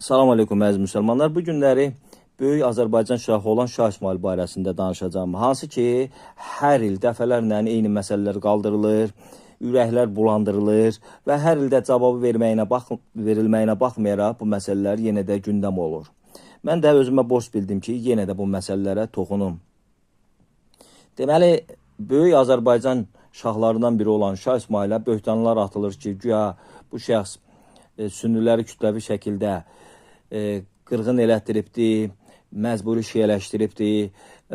Salam aleykum əziz müsəlmanlar. Bu günləri böyük Azərbaycan şahı olan Şah İsmayıl barəsində danışacağım. Hansı ki, hər il dəfələrlə eyni məsələlər qaldırılır, ürəklər bulandırılır və hər ildə cavabı verilməyinə baxmayaraq bu məsələlər yenə də gündəm olur. Mən də özümə borc bildim ki, yenə də bu məsələlərə toxunum. Deməli, böyük Azərbaycan şahlarından biri olan Şah İsmayılə böhtanlar atılır ki, güya bu şəxs sünniləri kütləvi şəkildə qırğın elətdiribdi, məcburi şiələşdiribdi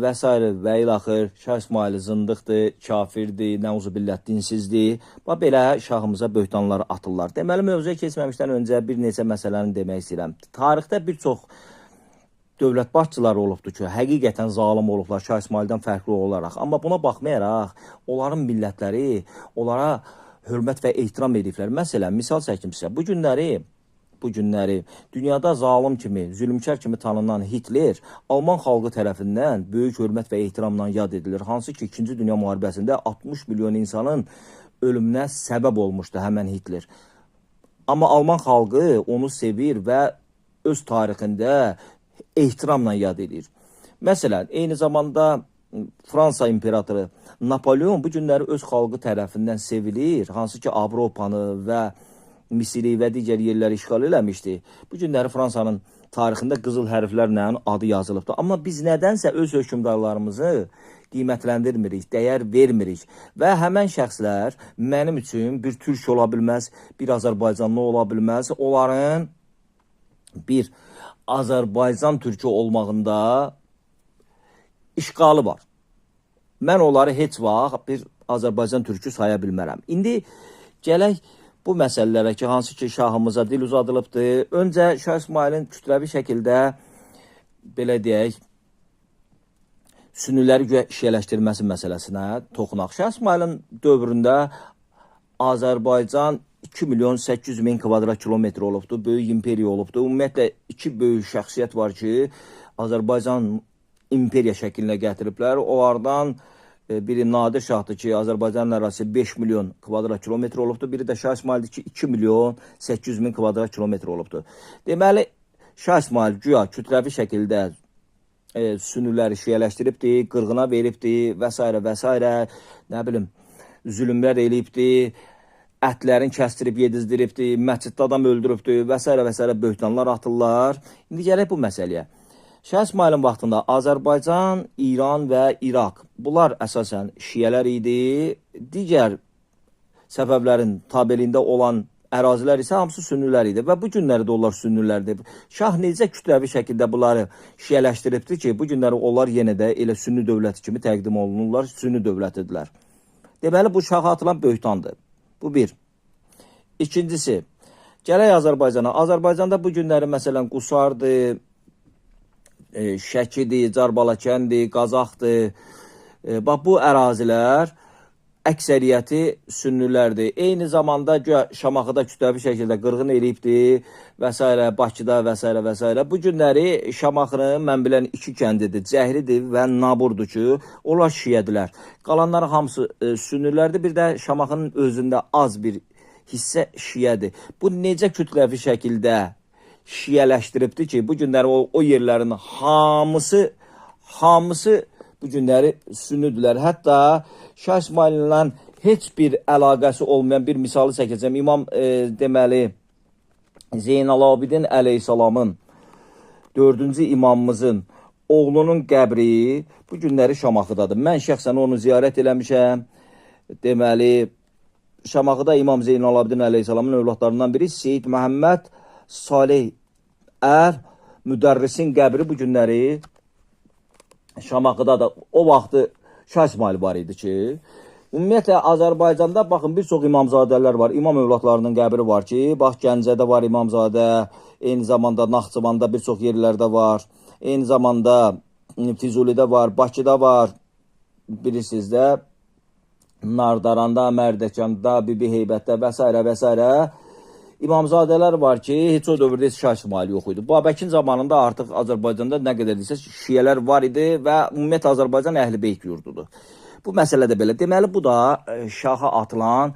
və s. və ilaxır. Şah İsmayıl zındıqdır, kafirdir, nəuzubillah, dinsizdir. Belə şahımıza böhtanlar atırlar. Deməli, mövzuya keçməmişdən öncə bir neçə məsələni demək istəyirəm. Tarixdə bir çox dövlət başçıları olubdur ki, həqiqətən zalim olublar Şah İsmayıldan fərqli olaraq. Amma buna baxmayaraq, onların millətləri onlara hörmət və ehtiram ediblər. Məsələn, misal çəkim sizə, bu günləri dünyada zalim kimi, zülmkar kimi tanınan Hitler Alman xalqı tərəfindən böyük hörmət və ehtiramla yad edilir. Hansı ki, 2-ci Dünya müharibəsində 60 milyon insanın ölümünə səbəb olmuşdu həmən Hitler. Amma Alman xalqı onu sevir və öz tarixində ehtiramla yad edir. Məsələn, eyni zamanda Fransa imperatoru Napolyon bu günləri öz xalqı tərəfindən sevilir. Hansı ki, Avropanı və Misiri və digər yerləri işğal eləmişdi. Bu günləri Fransanın tarixində qızıl hərflərlə adı yazılıbdır. Amma biz nədənsə öz hökmdarlarımızı qiymətləndirmirik, dəyər vermirik. Və həmən şəxslər mənim üçün bir türk ola bilməz, bir Azərbaycanlı ola bilməz. Onların bir Azərbaycan türkü olmağında işğalı var. Mən onları heç vaxt bir Azərbaycan türkü saya bilmərəm. İndi gələk bu məsələlərə ki, hansı ki, şahımıza dil uzadılıbdır. Öncə Şah İsmayılın kütləvi şəkildə, belə deyək, sünniləri şiələşdirməsi məsələsinə toxunaq. Şah İsmayılın dövründə Azərbaycan 2 milyon 800 min kvadrat kilometr olubdur, böyük imperiya olubdur. Ümumiyyətlə, iki böyük şəxsiyyət var ki, Azərbaycan imperiya şəklinə gətiriblər. Onlardan biri Nadir Şahdır ki, Azərbaycanın ərazisi 5 milyon kvadrat kilometr olubdur. Biri də Şah İsmayıldır ki, 2 milyon 800 min kvadrat kilometr olubdur. Deməli, Şah İsmayıl güya kütləvi şəkildə sünniləri şiələşdiribdir, qırğına veribdir və s. və s. Nə bilim, zülümlər eləyibdir, ətlərin kəstirib yedizdiribdir, məsciddə adam öldürübdür və s. böhtanlar atırlar. İndi gələk bu məsələyə. Şah İsmayılın vaxtında Azərbaycan, İran və İraq, bunlar əsasən şiyələr idi. Digər səbəblərin tabeliyində olan ərazilər isə hamısı sünnilər idi və bu günləri də onlar sünnülərdir. Şah necə kütləvi şəkildə bunları şiyələşdiribdir ki, bu günləri onlar yenə də elə sünni dövləti kimi təqdim olunurlar, sünni dövlətidirlər. Deməli, bu şaha atılan böhtandır. Bu bir. İkincisi, gələk Azərbaycana. Azərbaycanda bu günləri məsələn Qusardır, Şəkidir, Carbalakəndir, Qazaxdır. Bax, bu ərazilər əksəriyyəti sünnilərdir. Eyni zamanda Şamaxıda kütləvi şəkildə qırğın eləyibdir və s. Bakıda və s. və s. Bu günləri Şamaxının mən bilən iki kəndidir, Cəhridir və Naburdur ki, onlar şiyədilər. Qalanları hamısı sünnilərdir. Bir də Şamaxının özündə az bir hissə şiyədir. Bu necə kütləvi şəkildə şiyələşdiribdir ki, bu günləri o yerlərin hamısı bu günləri sünnidirlər. Hətta Şah İsmayıl'la heç bir əlaqəsi olmayan bir misalı çəkəcəm. İmam deməli Zeynalabidin əleyhissalamın 4-cü imamımızın oğlunun qəbri bu günləri Şamaxıdadır. Mən şəxsən onu ziyarət eləmişəm. Deməli, Şamaxıda İmam Zeynalabidin əleyhissalamın övladlarından biri Seyid Məhəmməd Salih müdərrisin qəbri bu günləri Şamaxıda da o vaxtı Şah İsmayıl var idi ki, ümumiyyətlə Azərbaycanda baxın bir çox imamzadələr var, imam övladlarının qəbri var ki, bax Gəncədə var imamzadə, eyni zamanda Naxçıvanda bir çox yerlərdə var, eyni zamanda Füzulidə var, Bakıda var, bilirsiniz də, Nardaranda, Mərdəkanda, Bibi Heybətdə və s. və s. İmamzadələr var ki, heç o dövrdə heç Şah İsmayıl yox idi. Babəkin zamanında artıq Azərbaycanda nə qədər deyilsə şiyələr var idi və ümumiyyətlə Azərbaycan əhl-i-beyt yurdudur. Bu məsələ də belə. Deməli, bu da şaha atılan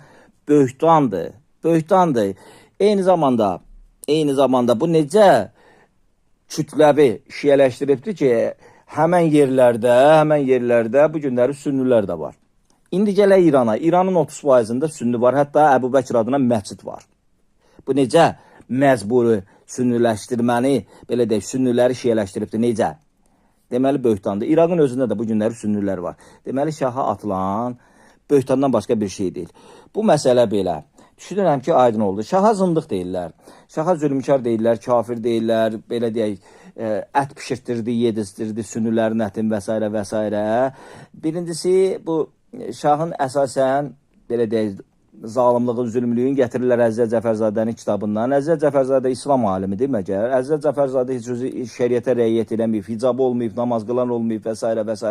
böhtandır. Eyni zamanda bu necə kütləvi şiələşdiribdir ki, həmən yerlərdə bu günləri sünnilər də var. İndi gələk İrana. İranın 30%-ında sünni var. Hətta Əbu Bəkir adına məscid var. Bu necə məcburi sünniləşdirməni, belə deyək, sünniləri şiələşdiribdir, necə? Deməli, böhtandır. İraqın özündə də bu günləri sünnilər var. Deməli, şaha atılan böhtandan başqa bir şey deyil. Bu məsələ belə. Düşünürəm ki, aydın oldu. Şaha zındıq deyirlər. Şaha zülmkar deyirlər, kafir deyirlər, belə deyək, ət pişirtdirdi, yedizdirdi, sünnülərin ətin və s. və s. Birincisi, bu şahın əsasən, belə deyək, zalimliğin, zülmlüyün gətirirlər Əziz Cəfərzadənin kitabından. Əziz Cəfərzadə İslam alimidir məgər. Əziz Cəfərzadə heç özü şəriətə rəiyyət eləməyib, hicabı olmayıb, namaz qılan olmayıb və s. və s.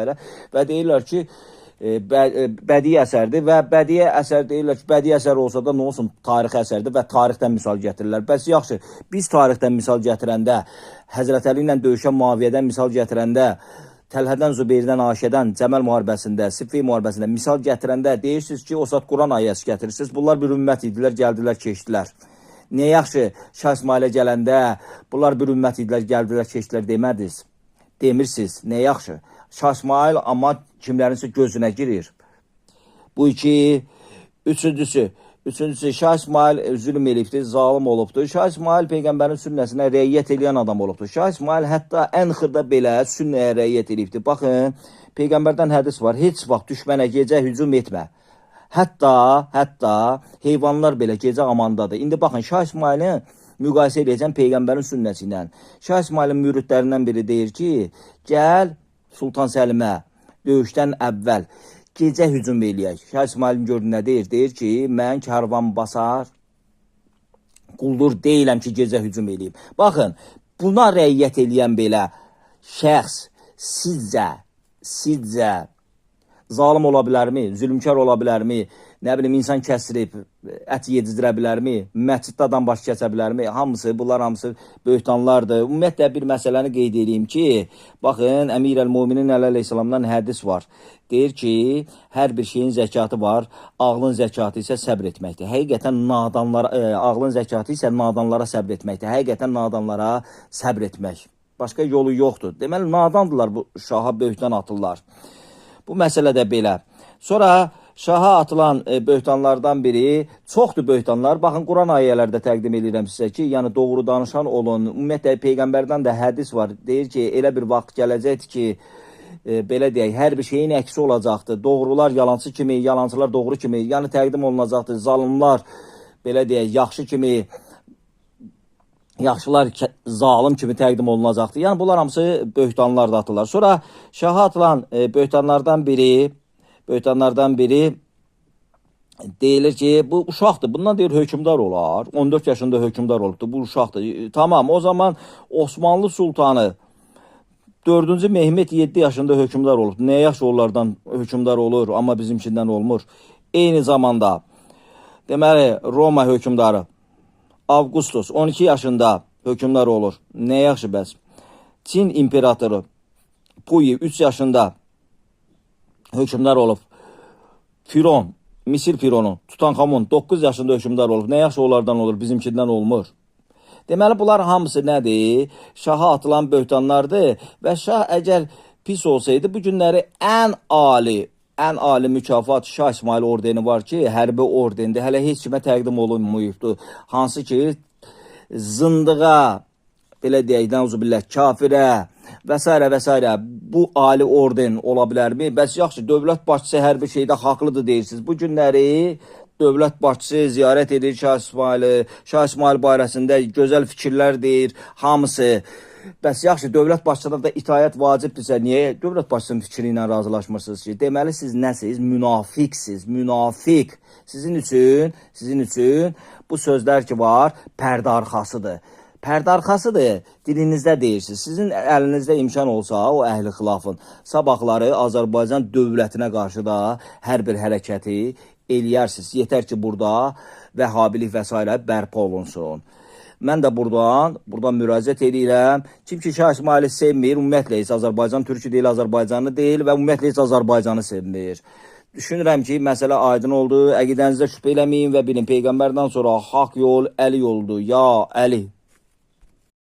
Və deyirlər ki, bədii əsərdir və bədii əsər deyirlər ki, bədii əsər olsa da nə olsun, tarixi əsərdir və tarixdən misal gətirirlər. Bəs yaxşı, biz tarixdən misal gətirəndə, Həzrət Əli ilə döyüşən Muaviyyədən misal gətirəndə, Təlhədən, Zübeyrdən, Aşədən, Cəməl müharibəsində, Siffin müharibəsində misal gətirəndə deyirsiniz ki, o saat Quran ayəsi gətirirsiniz. Bunlar bir ümmət idilər, gəldilər, keçdilər. Ne yaxşı, Şah İsmailə gələndə bunlar bir ümmət idilər, gəldilər, keçdilər demədiniz. Demirsiniz, ne yaxşı. Şah İsmail amma kimlərinsə gözünə girir. Bu iki. Üçüncüsü, Şah İsmail zülm elibdir, zalim olubdur. Şah İsmail Peyğəmbərin sünnəsinə rəiyyət eləyən adam olubdur. Şah İsmail hətta ən xırda belə sünnəyə rəiyyət elibdir. Baxın, Peyğəmbərdən hədis var. Heç vaxt düşmənə gecə hücum etmə. Hətta heyvanlar belə gecə amandadır. İndi baxın, Şah İsmailin müqayisə edəcəm Peyğəmbərin sünnəsi ilə. Şah İsmailin müridlərindən biri deyir ki, gəl Sultan Səlimə döyüşdən əvvəl gecə hücum eləyək. Şah İsmailin gördüyü nə deyir? Deyir ki, mən karvan basar, quldur deyiləm ki, gecə hücum eləyim. Baxın, buna rəiyyət eləyən belə şəxs sizcə zalim ola bilərmi? Zülmkar ola bilərmi? Nə bilim, insan kəsdirib, ət yedizdirə bilərmi? Məsciddə adam baş kəsə bilərmi? Bunlar hamısı böhtanlardır. Ümumiyyətlə, bir məsələni qeyd edeyim ki, baxın, Əmir-əl-Müminin əleyhissalamdan hədis var. Deyir ki, hər bir şeyin zəkatı var, ağlın zəkatı isə səbr etməkdir. Həqiqətən ağlın zəkatı isə nadanlara səbr etməkdir. Həqiqətən nadanlara səbr etmək. Başqa yolu yoxdur. Deməli, nadandırlar bu şaha böhtan atırlar. Bu məsələ də belə. Sonra şaha atılan böhtanlardan biri, çoxdur böhtanlar. Baxın, Quran ayələrdə təqdim edirəm sizə ki, yəni doğru danışan olun. Ümumiyyətlə, Peyğəmbərdən də hədis var. Deyir ki, elə bir vaxt gələcəkdir ki, belə deyək, hər bir şeyin əksi olacaqdır. Doğrular yalançı kimi, yalancılar doğru kimi, yəni təqdim olunacaqdır. Zalimlar, belə deyək, yaxşı kimi, yaxşılar zalim kimi təqdim olunacaqdır. Yəni bunlar hamısı böhtanlar da atırlar. Sonra şaha atılan böhtanlardan biri deyilir ki, bu uşaqdır. Bundan deyir hökmdar olar. 14 yaşında hökmdar olubdur. Bu uşaqdır. Tamam, o zaman Osmanlı Sultanı 4-cü Mehmet 7 yaşında hökmdar olub. Nə yaxşı onlardan hökmdar olur, amma bizimkindən olmur. Eyni zamanda deməli Roma hökmdarı Avqustus 12 yaşında hökmdar olur. Nə yaxşı bəs. Çin imperatoru Puyi 3 yaşında hökmdar olub. Firon, Misir Fironu Tutankamon 9 yaşında hökmdar olub. Nə yaxşı onlardan olur, bizimkindən olmur. Deməli, bunlar hamısı nədir? Şaha atılan böhtanlardır və şah əgər pis olsaydı, bu günləri ən ali mükafat Şah İsmail ordeni var ki, hərbi ordendir. Hələ heç kimə təqdim olunmuyubdur. Hansı ki, zındığa, belə deyək, nəuzubillah, kafirə və s. bu ali orden ola bilərmi? Bəs yaxşı, dövlət başçısı hər bir şeydə haqlıdır deyirsiniz. Bu günləri dövlət başçısı ziyarət edir Şah İsmaili, Şah İsmail barəsində gözəl fikirlər deyir, hamısı. Bəs yaxşı, dövlət başçılarına da itayət vacibdirsə, niyə dövlət başçısının fikri ilə razılaşmırsınız ki? Deməli, siz nəsiz? Münafiqsiz, münafiq. Sizin üçün bu sözlər ki var, pərdə arxasıdır. Pərdə arxasıdır, dilinizdə deyirsiniz. Sizin əlinizdə imkan olsa, o əhli xilafın sabahları Azərbaycan dövlətinə qarşı da hər bir hərəkəti eləyərsiniz. Yetər ki, burada vəhhabilik və s. bərpa olunsun. Mən də buradan müraciət edirəm. Kim ki Şah İsmaili sevmir, ümumiyyətlə heç Azərbaycan Türkü deyil, Azərbaycanlı deyil və ümumiyyətlə heç Azərbaycanı sevmir. Düşünürəm ki, məsələ aydın oldu. Əqidənizdə şübhə eləməyin və bilin, Peyğəmbərdən sonra haqq yol Əli yoldur. Ya Əli.